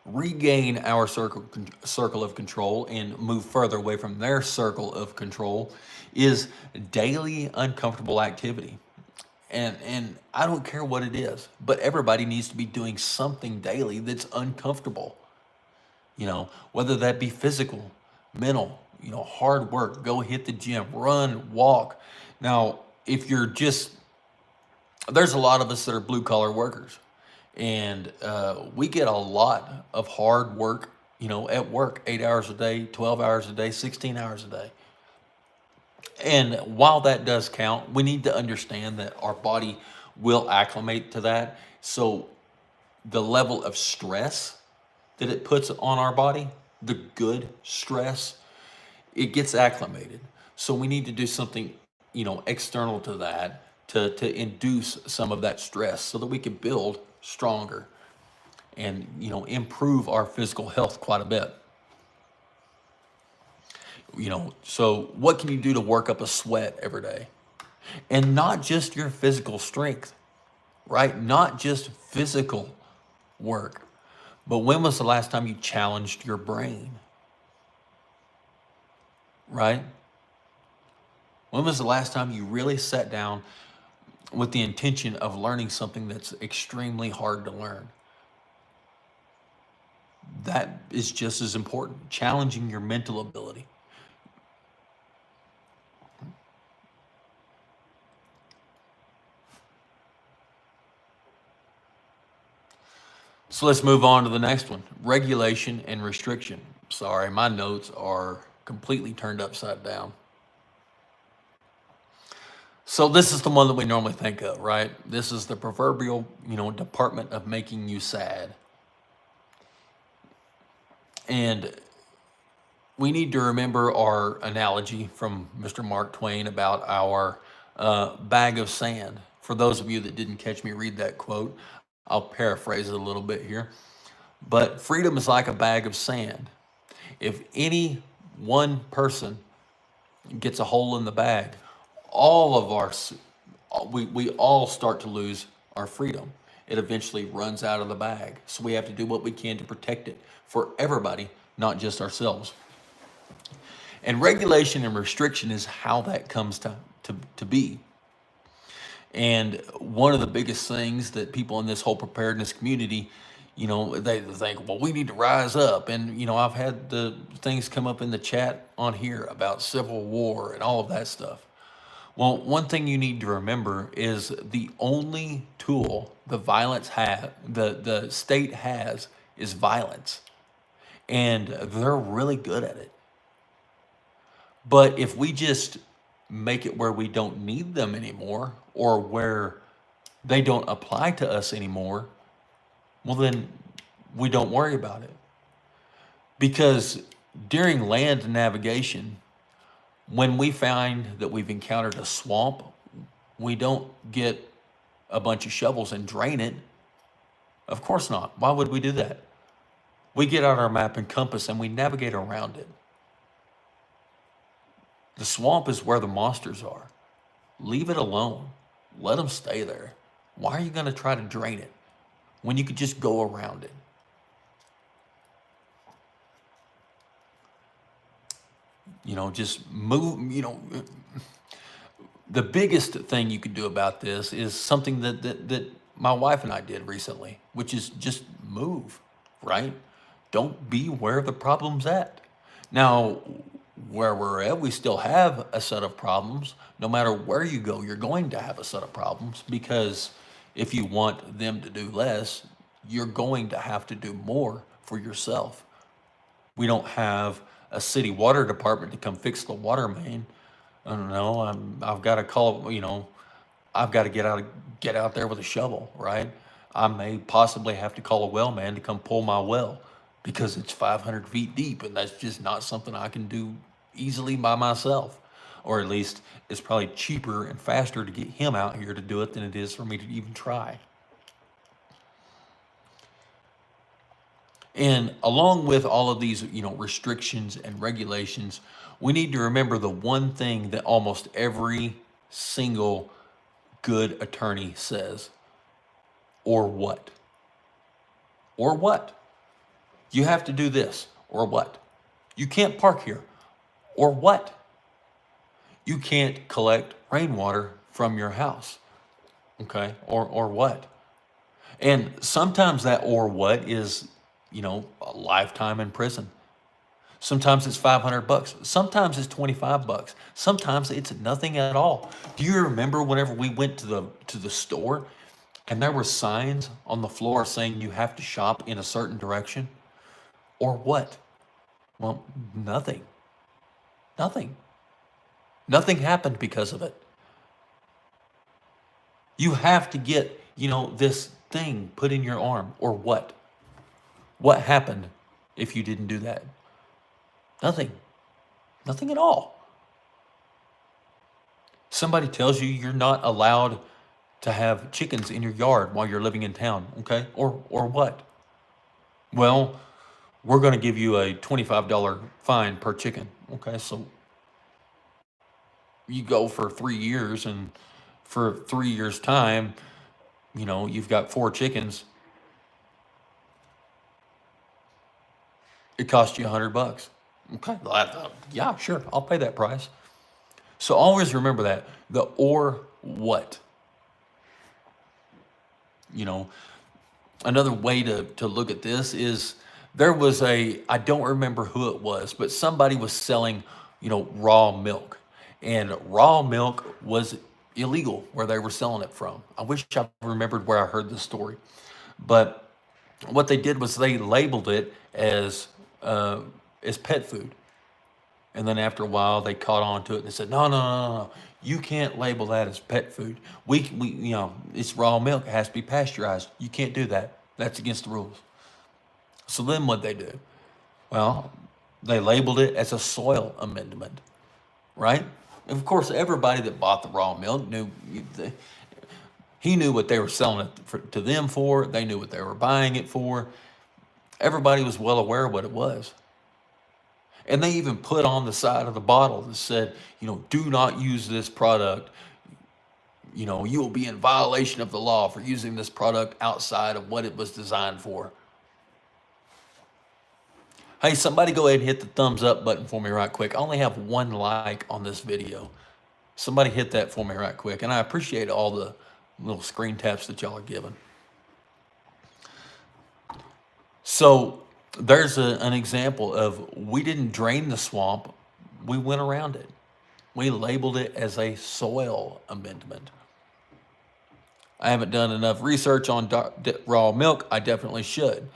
regain our circle of control and move further away from their circle of control, is daily uncomfortable activity. And I don't care what it is, but everybody needs to be doing something daily that's uncomfortable. Whether that be physical, mental, hard work, go hit the gym, run, walk. Now, if you're there's a lot of us that are blue collar workers, and we get a lot of hard work, at work, 8 hours a day, 12 hours a day, 16 hours a day. And while that does count, we need to understand that our body will acclimate to that. So the level of stress that it puts on our body, the good stress, it gets acclimated. So we need to do something, external to that to induce some of that stress so that we can build stronger and, improve our physical health quite a bit. So what can you do to work up a sweat every day? And not just your physical strength, right? Not just physical work. But when was the last time you challenged your brain? Right? When was the last time you really sat down with the intention of learning something that's extremely hard to learn? That is just as important. Challenging your mental ability. So let's move on to the next one. Regulation and restriction. Sorry, my notes are completely turned upside down. So this is the one that we normally think of, right? This is the proverbial, department of making you sad. And we need to remember our analogy from Mr. Mark Twain about our bag of sand. For those of you that didn't catch me read that quote, I'll paraphrase it a little bit here. But freedom is like a bag of sand. If any one person gets a hole in the bag, we all start to lose our freedom. It eventually runs out of the bag. So we have to do what we can to protect it for everybody, not just ourselves. And regulation and restriction is how that comes to be. And one of the biggest things that people in this whole preparedness community, they think, well, we need to rise up. And, I've had the things come up in the chat on here about civil war and all of that stuff. Well, one thing you need to remember is the only tool the state has is violence. and they're really good at it. But if we just make it where we don't need them anymore, or where they don't apply to us anymore, well, then we don't worry about it. Because during land navigation, when we find that we've encountered a swamp, we don't get a bunch of shovels and drain it. Of course not. Why would we do that? We get out our map and compass and we navigate around it. The swamp is where the monsters are. Leave it alone. Let them stay there. Why are you going to try to drain it when you could just go around it? Just move, the biggest thing you could do about this is something that my wife and I did recently, which is just move, right? Don't be where the problem's at. Now, where we're at, we still have a set of problems. No matter where you go, you're going to have a set of problems, because if you want them to do less, you're going to have to do more for yourself. We don't have a city water department to come fix the water main. I don't know. I've got to call, I've got to get out there with a shovel, right? I may possibly have to call a well man to come pull my well because it's 500 feet deep, and that's just not something I can do easily by myself. Or at least it's probably cheaper and faster to get him out here to do it than it is for me to even try. And along with all of these, restrictions and regulations, we need to remember the one thing that almost every single good attorney says. Or what? Or what? You have to do this. Or what? You can't park here. Or what? You can't collect rainwater from your house. Okay? Or what? And sometimes that or what is, a lifetime in prison. Sometimes it's $500. Sometimes it's $25. Sometimes it's nothing at all. Do you remember whenever we went to the store and there were signs on the floor saying you have to shop in a certain direction? Or what? Well, nothing. Nothing. Nothing happened because of it. You have to get, this thing put in your arm. Or what? What happened if you didn't do that? Nothing. Nothing at all. Somebody tells you you're not allowed to have chickens in your yard while you're living in town, okay? Or what? Well, we're going to give you a $25 fine per chicken. Okay, so you go for 3 years, and for 3 years' time, you've got 4 chickens. It cost you $100. Okay, yeah, sure, I'll pay that price. So always remember that, the or what. Another way to look at this is there was I don't remember who it was, but somebody was selling, raw milk. And raw milk was illegal where they were selling it from. I wish I remembered where I heard this story. But what they did was they labeled it as pet food. And then after a while, they caught on to it and they said, no. You can't label that as pet food. We it's raw milk. It has to be pasteurized. You can't do that. That's against the rules. So then what'd they do? Well, they labeled it as a soil amendment, right? Of course, everybody that bought the raw milk knew he knew what they were selling it to them for. They knew what they were buying it for. Everybody was well aware of what it was. And they even put on the side of the bottle that said, do not use this product. You will be in violation of the law for using this product outside of what it was designed for. Hey, somebody go ahead and hit the thumbs up button for me right quick. I only have 1 like on this video. Somebody hit that for me right quick. And I appreciate all the little screen taps that y'all are giving. So there's an example of we didn't drain the swamp. We went around it. We labeled it as a soil amendment. I haven't done enough research on raw milk. I definitely should.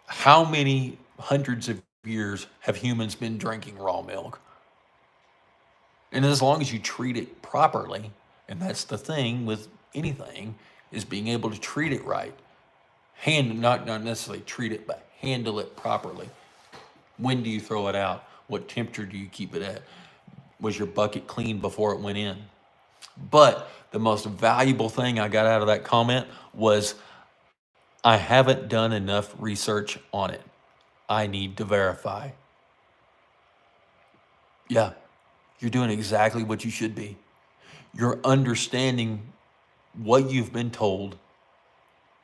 How many hundreds of years have humans been drinking raw milk? And as long as you treat it properly, and that's the thing with anything, is being able to treat it right. Not necessarily treat it, but handle it properly. When do you throw it out? What temperature do you keep it at? Was your bucket clean before it went in? But the most valuable thing I got out of that comment was, I haven't done enough research on it. I need to verify. Yeah, you're doing exactly what you should be. You're understanding what you've been told,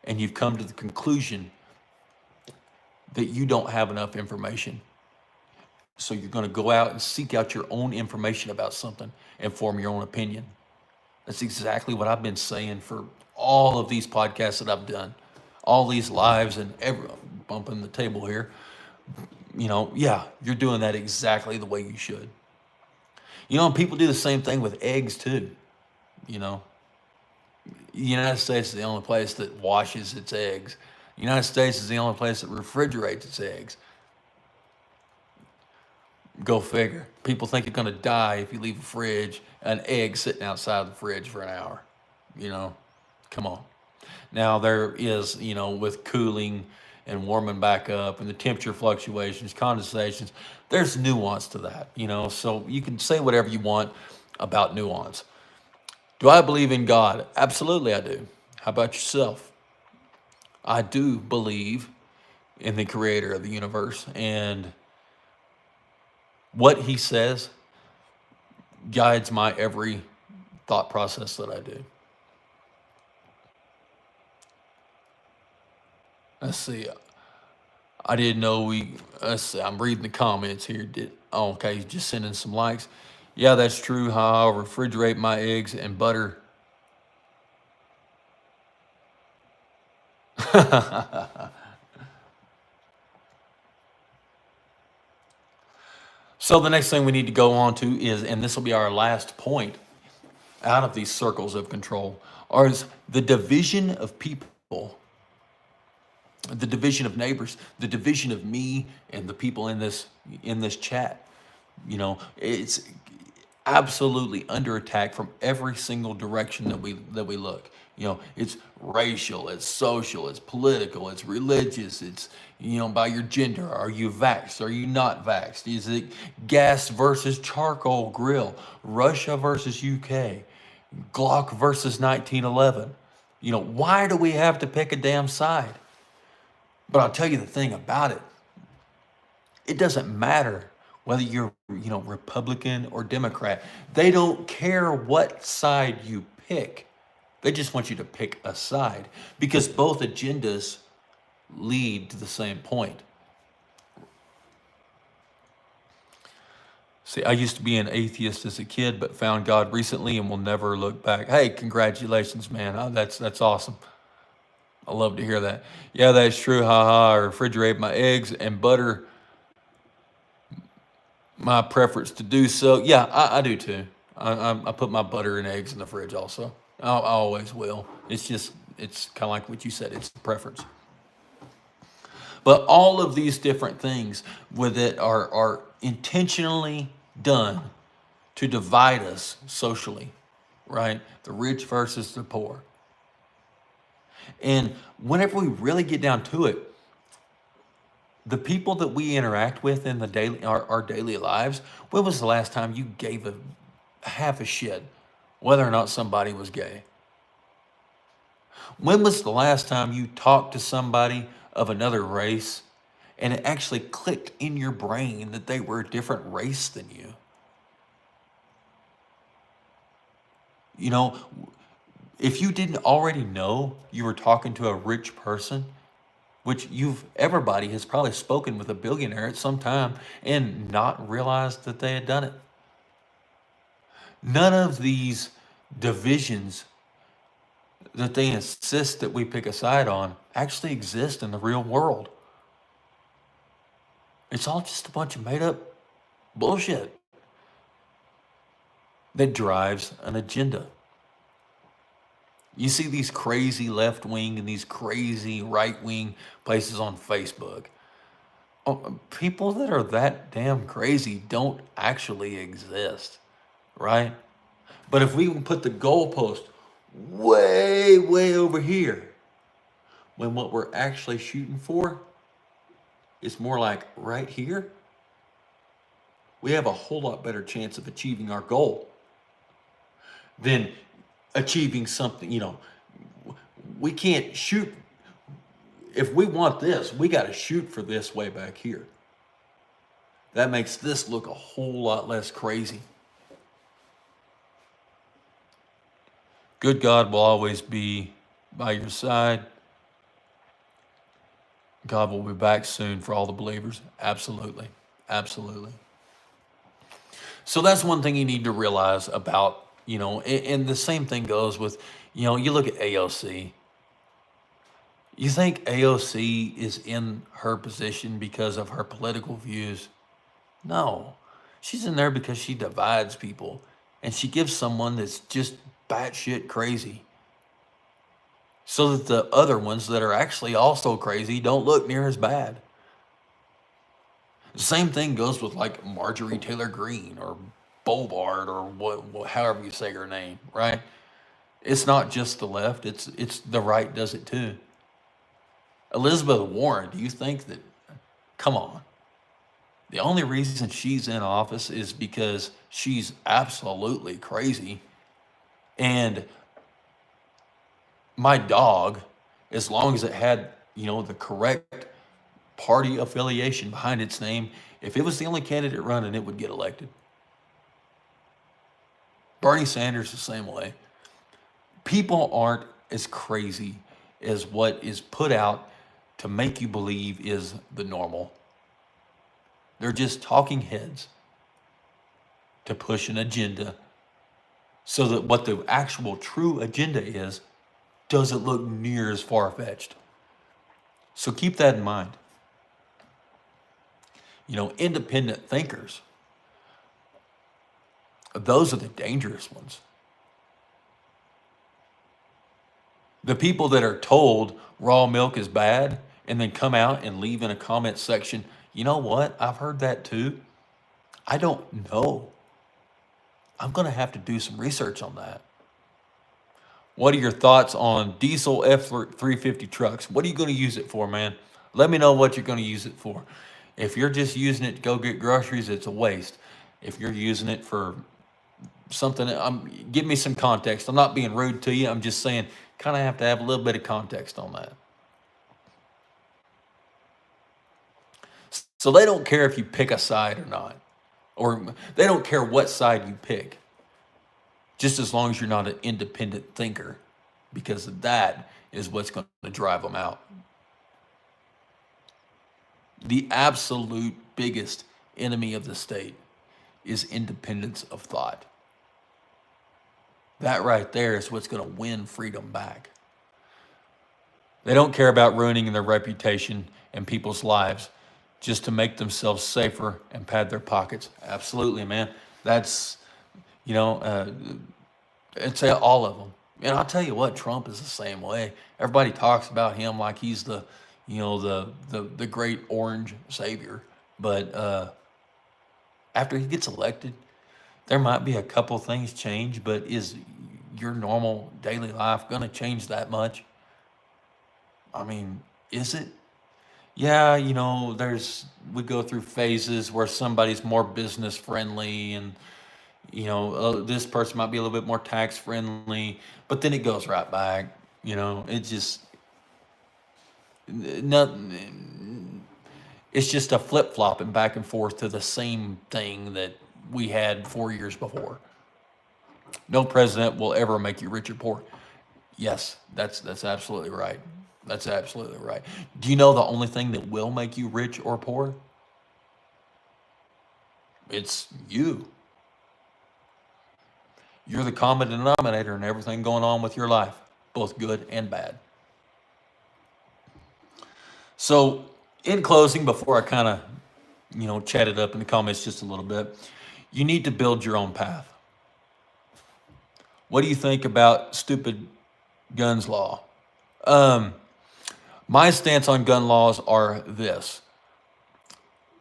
and you've come to the conclusion that you don't have enough information. So you're going to go out and seek out your own information about something and form your own opinion. That's exactly what I've been saying for all of these podcasts that I've done, all these lives, and bumping the table here. Yeah, you're doing that exactly the way you should. People do the same thing with eggs too. You know, the United States is the only place that washes its eggs. The United States is the only place that refrigerates its eggs. Go figure. People think you're going to die if you leave an egg sitting outside the fridge for an hour. Come on. Now there is, with cooling and warming back up and the temperature fluctuations, condensations, there's nuance to that, so you can say whatever you want about nuance. Do I believe in God? Absolutely I do. How about yourself? I do believe in the creator of the universe, and what he says guides my every thought process that I do. Let's see. I didn't know let's see, I'm reading the comments here. Okay, just sending some likes. Yeah, that's true. How I refrigerate my eggs and butter. So the next thing we need to go on to is, and this will be our last point out of these circles of control, is the division of people, the division of neighbors, the division of me and the people in this chat. It's absolutely under attack from every single direction that we look. It's racial, it's social, it's political, it's religious, it's by your gender. Are you vaxxed? Are you not vaxxed? Is it gas versus charcoal grill? Russia versus UK? Glock versus 1911? Why do we have to pick a damn side? But I'll tell you the thing about it. It doesn't matter whether you're, Republican or Democrat. They don't care what side you pick. They just want you to pick a side because both agendas lead to the same point. See, I used to be an atheist as a kid, but found God recently and will never look back. Hey, congratulations, man. That's awesome. I love to hear that. Yeah, that's true. I refrigerate my eggs and butter. My preference to do so. Yeah, I do too. I put my butter and eggs in the fridge also. I always will. It's kind of like what you said. It's a preference. But all of these different things with it are intentionally done to divide us socially, right? The rich versus the poor. And whenever we really get down to it, the people that we interact with in our daily lives, when was the last time you gave a half a shit whether or not somebody was gay? When was the last time you talked to somebody of another race and it actually clicked in your brain that they were a different race than you? If you didn't already know you were talking to a rich person, which everybody has probably spoken with a billionaire at some time and not realized that they had done it. None of these divisions that they insist that we pick a side on actually exist in the real world. It's all just a bunch of made up bullshit that drives an agenda. You see these crazy left wing and these crazy right wing places on Facebook. Oh, people that are that damn crazy don't actually exist, right? But if we can put the goalpost way, way over here, when what we're actually shooting for is more like right here, we have a whole lot better chance of achieving our goal than achieving something. We can't shoot. If we want this, we got to shoot for this way back here. That makes this look a whole lot less crazy. Good God will always be by your side. God will be back soon for all the believers. Absolutely. Absolutely. So that's one thing you need to realize about, and the same thing goes with, you look at AOC. You think AOC is in her position because of her political views? No. She's in there because she divides people and she gives someone that's just batshit crazy so that the other ones that are actually also crazy don't look near as bad. The same thing goes with like Marjorie Taylor Greene or Boulevard or however you say her name, right? It's not just the left, it's the right does it too. Elizabeth Warren, do you think that, come on, the only reason she's in office is because she's absolutely crazy. And my dog, as long as it had, the correct party affiliation behind its name, if it was the only candidate running, it would get elected. Bernie Sanders the same way. People aren't as crazy as what is put out to make you believe is the normal. They're just talking heads to push an agenda so that what the actual true agenda is doesn't look near as far-fetched. So keep that in mind. Independent thinkers, those are the dangerous ones. The people that are told raw milk is bad and then come out and leave in a comment section, you know what? I've heard that too. I don't know. I'm going to have to do some research on that. What are your thoughts on diesel F-350 trucks? What are you going to use it for, man? Let me know what you're going to use it for. If you're just using it to go get groceries, it's a waste. If you're using it for something, give me some context. I'm not being rude to you. I'm just saying, kind of have to have a little bit of context on that. So they don't care if you pick a side or not, or they don't care what side you pick, just as long as you're not an independent thinker, because that is what's going to drive them out. The absolute biggest enemy of the state is independence of thought. That right there is what's going to win freedom back. They don't care about ruining their reputation and people's lives just to make themselves safer and pad their pockets. Absolutely, man. That's, it's all of them. And I'll tell you what, Trump is the same way. Everybody talks about him like he's the great orange savior. But after he gets elected, there might be a couple things change, but is your normal daily life going to change that much? I mean, is it? Yeah, we go through phases where somebody's more business friendly and, this person might be a little bit more tax friendly, but then it goes right back. It just, nothing. It's just a flip flopping back and forth to the same thing that we had 4 years before. No president will ever make you rich or poor. Yes, that's absolutely right. That's absolutely right. Do you know the only thing that will make you rich or poor? It's you. You're the common denominator in everything going on with your life, both good and bad. So, in closing, before I kind of, chat it up in the comments just a little bit, you need to build your own path. What do you think about stupid guns law. Um, my stance on gun laws are this.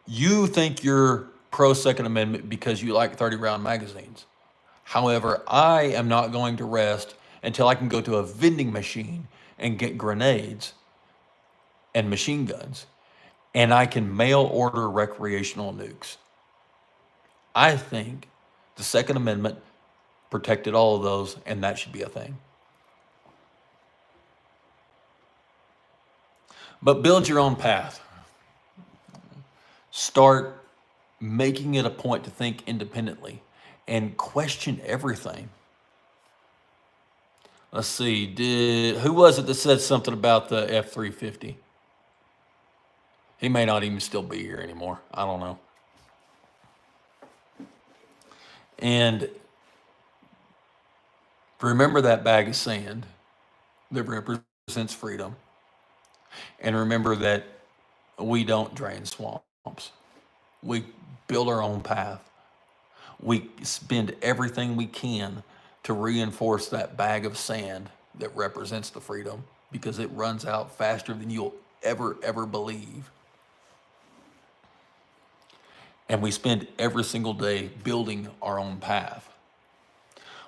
You think you're pro Second Amendment because you like 30-round magazines. However, I am not going to rest until I can go to a vending machine and get grenades and machine guns, and I can mail order recreational nukes. I think the Second Amendment protected all of those, and that should be a thing. But build your own path. Start making it a point to think independently and question everything. Let's see, who was it that said something about the F-350? He may not even still be here anymore. I don't know. And remember that bag of sand that represents freedom. And remember that we don't drain swamps. We build our own path. We spend everything we can to reinforce that bag of sand that represents the freedom, because it runs out faster than you'll ever believe. And we spend every single day building our own path.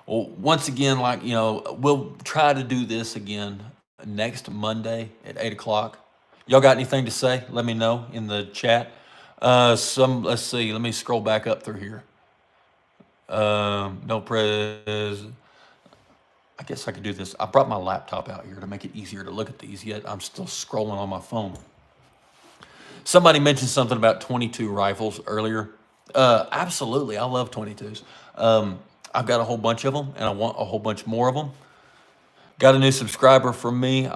Well, once again, we'll try to do this again next Monday at 8 o'clock. Y'all got anything to say? Let me know in the chat. Let's see, let me scroll back up through here. No press. I guess I could do this. I brought my laptop out here to make it easier to look at these, yet I'm still scrolling on my phone. Somebody mentioned something about 22 rifles earlier. Absolutely, I love 22s. I've got a whole bunch of them, and I want a whole bunch more of them. Got a new subscriber from me.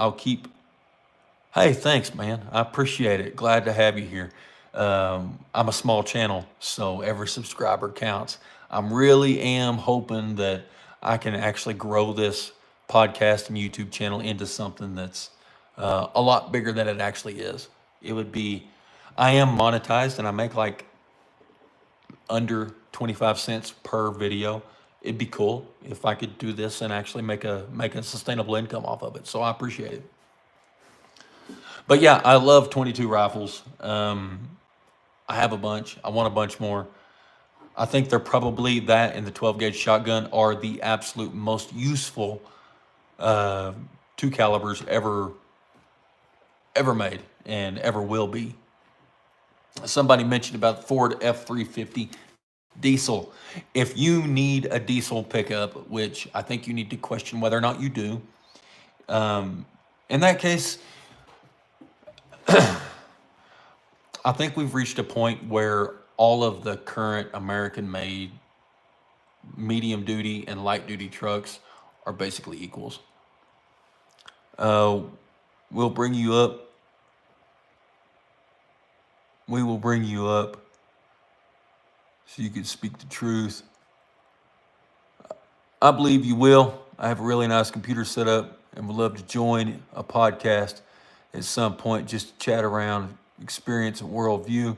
Hey, thanks, man. I appreciate it. Glad to have you here. I'm a small channel, so every subscriber counts. I really am hoping that I can actually grow this podcast and YouTube channel into something that's a lot bigger than it actually is. I am monetized, and I make like under 25 cents per video. It'd be cool if I could do this and actually make a sustainable income off of it. So I appreciate it. But yeah, I love 22 rifles. I have a bunch. I want a bunch more. I think they're probably, that and the 12 gauge shotgun are the absolute most useful 2 calibers ever made and ever will be. Somebody mentioned about Ford F-350 diesel. If you need a diesel pickup, which I think you need to question whether or not you do, in that case, I think we've reached a point where all of the current American-made medium-duty and light-duty trucks are basically equals. We'll bring you up. We will bring you up so you can speak the truth. I believe you will. I have a really nice computer set up and would love to join a podcast at some point, just to chat around, experience a worldview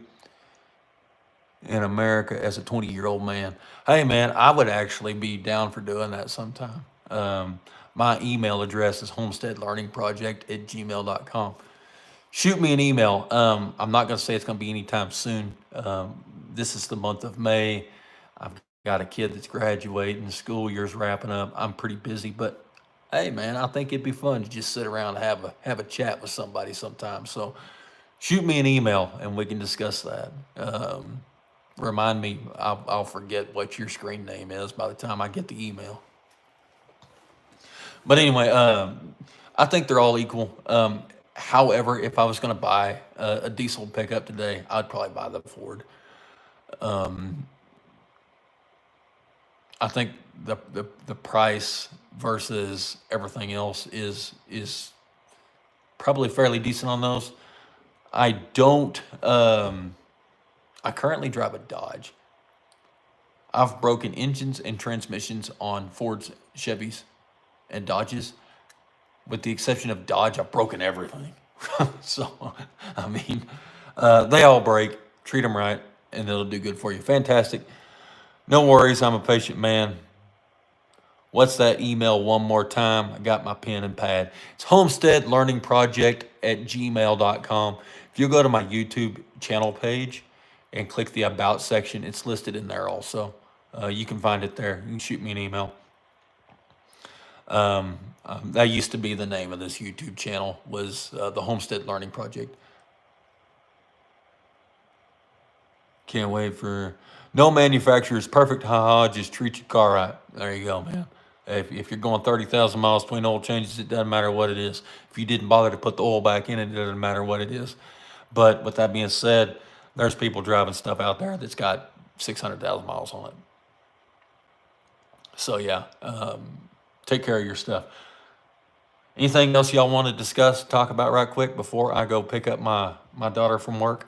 in America as a 20-year-old man. Hey, man, I would actually be down for doing that sometime. My email address is homesteadlearningproject@gmail.com. Shoot me an email. I'm not going to say it's going to be anytime soon. This is the month of May. I've got a kid that's graduating. The school year's wrapping up. I'm pretty busy, but hey, man, I think it'd be fun to just sit around and have a chat with somebody sometime. So shoot me an email and we can discuss that. Remind me, I'll forget what your screen name is by the time I get the email. But anyway, I think they're all equal. However, if I was going to buy a diesel pickup today, I'd probably buy the Ford. I think the price versus everything else is probably fairly decent on those. I currently drive a Dodge. I've broken engines and transmissions on Fords, Chevys, and Dodges. With the exception of Dodge, I've broken everything. So, I mean, they all break. Treat them right, and it'll do good for you. Fantastic. No worries. I'm a patient man. What's that email one more time? I got my pen and pad. It's homesteadlearningproject@gmail.com. If you go to my YouTube channel page and click the About section, it's listed in there also. You can find it there. You can shoot me an email. That used to be the name of this YouTube channel, was the Homestead Learning Project. Can't wait for... No manufacturer is perfect, haha, just treat your car right. There you go, man. If you're going 30,000 miles between oil changes, it doesn't matter what it is. If you didn't bother to put the oil back in it, it doesn't matter what it is. But with that being said, there's people driving stuff out there that's got 600,000 miles on it. So yeah, take care of your stuff. Anything else y'all want to discuss, talk about right quick before I go pick up my daughter from work?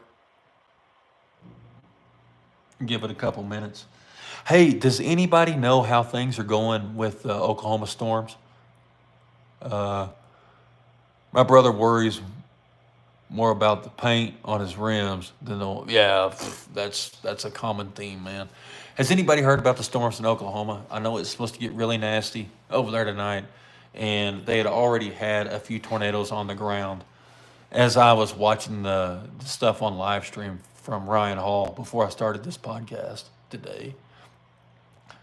Give it a couple minutes. Hey, does anybody know how things are going with Oklahoma storms? My brother worries more about the paint on his rims than the... Yeah, that's a common theme, man. Has anybody heard about the storms in Oklahoma? I know it's supposed to get really nasty over there tonight, and they had already had a few tornadoes on the ground. As I was watching the stuff on live stream from Ryan Hall before I started this podcast today.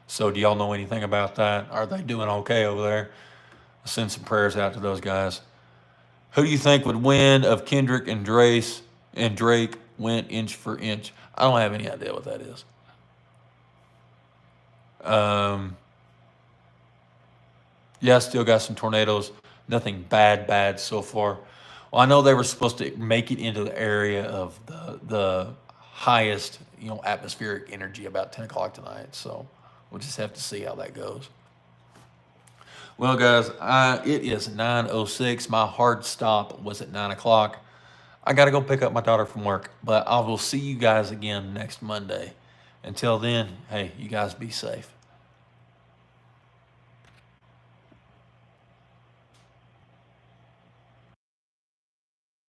So do y'all know anything about that? Are they doing okay over there? I'll send some prayers out to those guys. Who do you think would win of Kendrick and Drake went inch for inch? I don't have any idea what that is. Yeah, still got some tornadoes. Nothing bad so far. Well, I know they were supposed to make it into the area of the highest, atmospheric energy about 10 o'clock tonight. So we'll just have to see how that goes. Well, guys, it is 9:06. My hard stop was at 9 o'clock. I got to go pick up my daughter from work, but I will see you guys again next Monday. Until then, hey, you guys be safe.